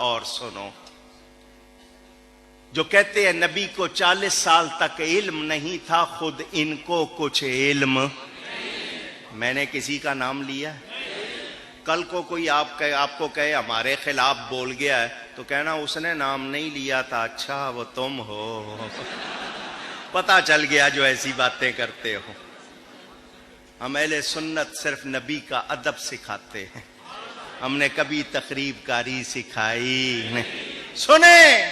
اور سنو، جو کہتے ہیں نبی کو 40 سال تک علم نہیں تھا، خود ان کو کچھ علم میں نے کسی کا نام لیا؟ کل کو کوئی آپ کو کہے ہمارے خلاف بول گیا ہے تو کہنا اس نے نام نہیں لیا تھا، اچھا وہ تم ہو، پتہ چل گیا جو ایسی باتیں کرتے ہو۔ ہم اہل سنت صرف نبی کا ادب سکھاتے ہیں، ہم نے کبھی تقریب کاری سکھائی نہیں۔ سنیں،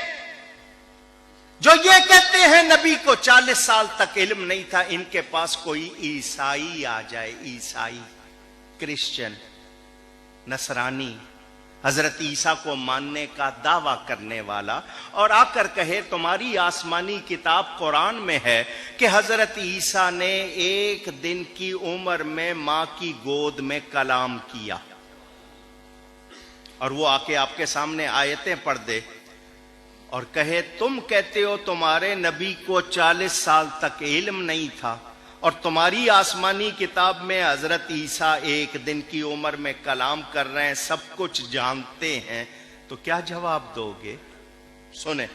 جو یہ کہتے ہیں نبی کو 40 سال تک علم نہیں تھا، ان کے پاس کوئی عیسائی آ جائے، عیسائی، کرسچن، نصرانی، حضرت عیسیٰ کو ماننے کا دعویٰ کرنے والا، اور آ کر کہے تمہاری آسمانی کتاب قرآن میں ہے کہ حضرت عیسیٰ نے 1 دن کی عمر میں ماں کی گود میں کلام کیا، اور وہ آ کے آپ کے سامنے آیتیں پڑھ دے اور کہے تم کہتے ہو تمہارے نبی کو 40 سال تک علم نہیں تھا، اور تمہاری آسمانی کتاب میں حضرت عیسیٰ 1 دن کی عمر میں کلام کر رہے ہیں، سب کچھ جانتے ہیں، تو کیا جواب دو گے؟ سنیں،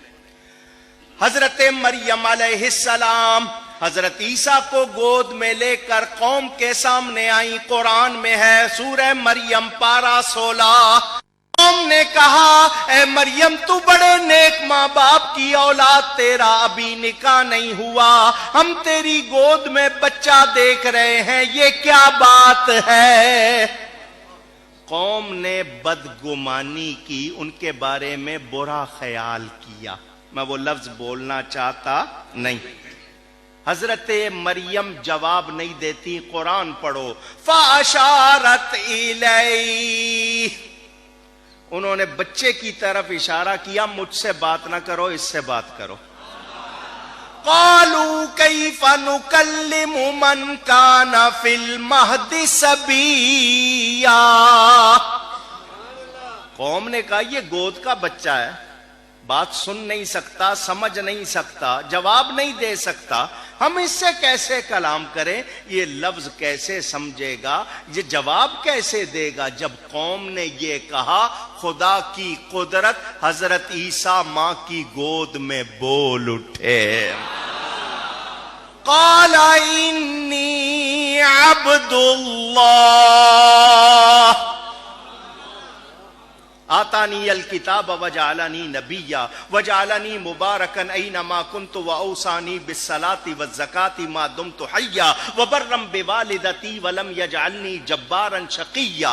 حضرت مریم علیہ السلام حضرت عیسیٰ کو گود میں لے کر قوم کے سامنے آئیں، قرآن میں ہے سورہ مریم پارہ 16، قوم نے کہا اے مریم تو بڑے نیک ماں باپ کی اولاد، تیرا ابھی نکاح نہیں ہوا، ہم تیری گود میں بچہ دیکھ رہے ہیں، یہ کیا بات ہے؟ قوم نے بدگمانی کی، ان کے بارے میں برا خیال کیا، میں وہ لفظ بولنا چاہتا نہیں۔ حضرت مریم جواب نہیں دیتی، قرآن پڑھو، فَأَشَارَتْ إِلَيْهِ، انہوں نے بچے کی طرف اشارہ کیا، مجھ سے بات نہ کرو، اس سے بات کرو۔ قَالُوا كَيْفَ نُكَلِّمُ مَنْ كَانَ فِي الْمَهْدِ صَبِيًّا، قوم نے کہا یہ گود کا بچہ ہے، بات سن نہیں سکتا، سمجھ نہیں سکتا، جواب نہیں دے سکتا، ہم اس سے کیسے کلام کریں؟ یہ لفظ کیسے سمجھے گا؟ یہ جواب کیسے دے گا؟ جب قوم نے یہ کہا، خدا کی قدرت، حضرت عیسیٰ ماں کی گود میں بول اٹھے، قال انی عبد اللہ آتانی الکتاب وجعلنی نبیا وجعلنی مبارکا اینما کنت واوصانی بالصلاۃ والزکاۃ ما دمت حیا وبرا بوالدتی ولم یجعلنی جبارا شقیا،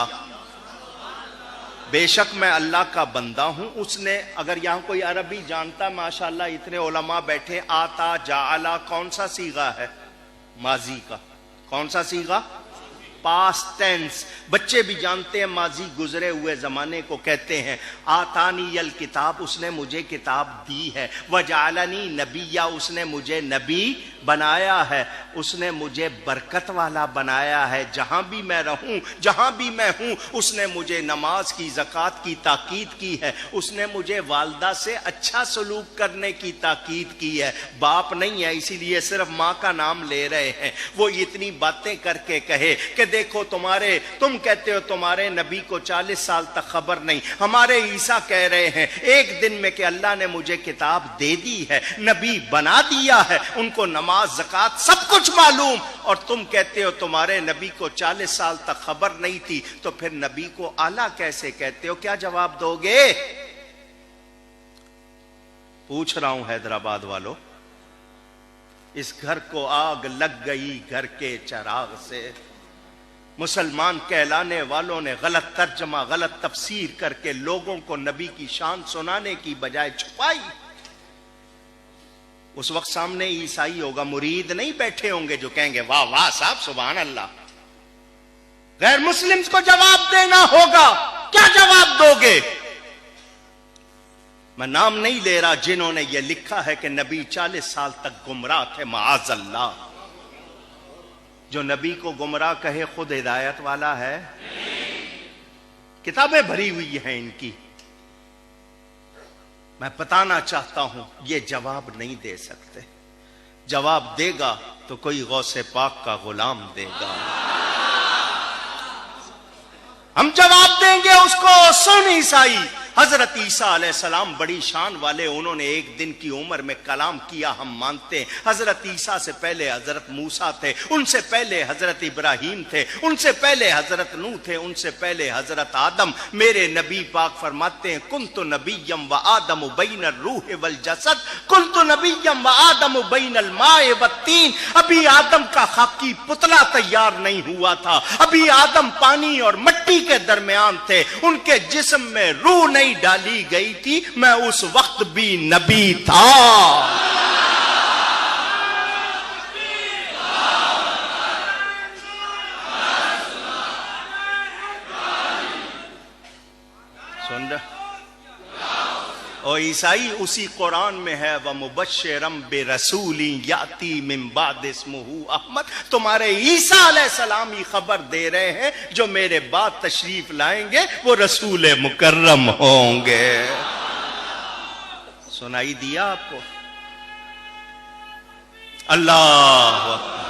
بے شک میں اللہ کا بندہ ہوں۔ اس نے، اگر یہاں کوئی عربی جانتا، ماشاءاللہ اتنے علماء بیٹھے، آتا جعلا کون سا صیغہ ہے؟ ماضی کا۔ کون سا صیغہ؟ Past tense. بچے بھی جانتے ہیں ماضی گزرے ہوئے زمانے کو کہتے ہیں۔ آتانی الکتاب، اس نے مجھے کتاب دی ہے، وجعلنی نبیا، اس نے مجھے نبی بنایا ہے، اس نے مجھے برکت والا بنایا ہے، جہاں بھی میں رہوں، جہاں بھی میں ہوں، اس نے مجھے نماز کی، زکوٰۃ کی تاکید کی ہے، اس نے مجھے والدہ سے اچھا سلوک کرنے کی تاکید کی ہے۔ باپ نہیں ہے اسی لیے صرف ماں کا نام لے رہے ہیں۔ وہ اتنی باتیں کر کے کہے کہ دیکھو تم کہتے ہو تمہارے نبی کو 40 سال تک خبر نہیں، ہمارے عیسیٰ کہہ رہے ہیں 1 دن میں کہ اللہ نے مجھے کتاب دے دی ہے، نبی بنا دیا ہے، ان کو نماز، زکوٰۃ سب کچھ معلوم، اور تم کہتے ہو تمہارے نبی کو 40 سال تک خبر نہیں تھی، تو پھر نبی کو اعلیٰ کیسے کہتے ہو؟ کیا جواب دو گے؟ پوچھ رہا ہوں حیدرآباد والوں، اس گھر کو آگ لگ گئی گھر کے چراغ سے، مسلمان کہلانے والوں نے غلط ترجمہ، غلط تفسیر کر کے لوگوں کو نبی کی شان سنانے کی بجائے چھپائی۔ اس وقت سامنے عیسائی ہوگا، مرید نہیں بیٹھے ہوں گے جو کہیں گے واہ واہ صاحب سبحان اللہ۔ غیر مسلم کو جواب دینا ہوگا، کیا جواب دو گے؟ میں نام نہیں لے رہا جنہوں نے یہ لکھا ہے کہ نبی 40 سال تک گمراہ تھے، معاذ اللہ۔ جو نبی کو گمراہ کہے خود ہدایت والا ہے؟ کتابیں بھری ہوئی ہیں ان کی۔ میں بتانا چاہتا ہوں یہ جواب نہیں دے سکتے، جواب دے گا تو کوئی غوث پاک کا غلام دے گا۔ ہم جواب دیں گے اس کو، سن عیسائی حضرت عیسیٰ علیہ السلام بڑی شان والے، انہوں نے ایک دن کی عمر میں کلام کیا، ہم مانتے ہیں۔ حضرت عیسیٰ سے پہلے حضرت موسیٰ تھے، ان سے پہلے حضرت ابراہیم تھے، ان سے پہلے حضرت نوح تھے، ان سے پہلے حضرت آدم۔ میرے نبی پاک فرماتے ہیں کنت نبیم و آدم بین الروح والجسد، کنت نبیم و آدم بین الماء والتین۔ ابھی آدم کا خاکی پتلا تیار نہیں ہوا تھا، ابھی آدم پانی اور مٹی کے درمیان تھے، ان کے جسم میں روح نہیں ڈالی گئی تھی، میں اس وقت بھی نبی تھا۔ سن رہے اور عیسائی اسی قرآن میں ہے وَمُبَشِّرًا بِرَسُولٍ يَأْتِي مِن بَعْدِ اسْمُهُ احمد۔ تمہارے عیسیٰ علیہ السلام ہی خبر دے رہے ہیں جو میرے بعد تشریف لائیں گے وہ رسول مکرم ہوں گے۔ سنائی دیا آپ کو؟ اللہ اکبر۔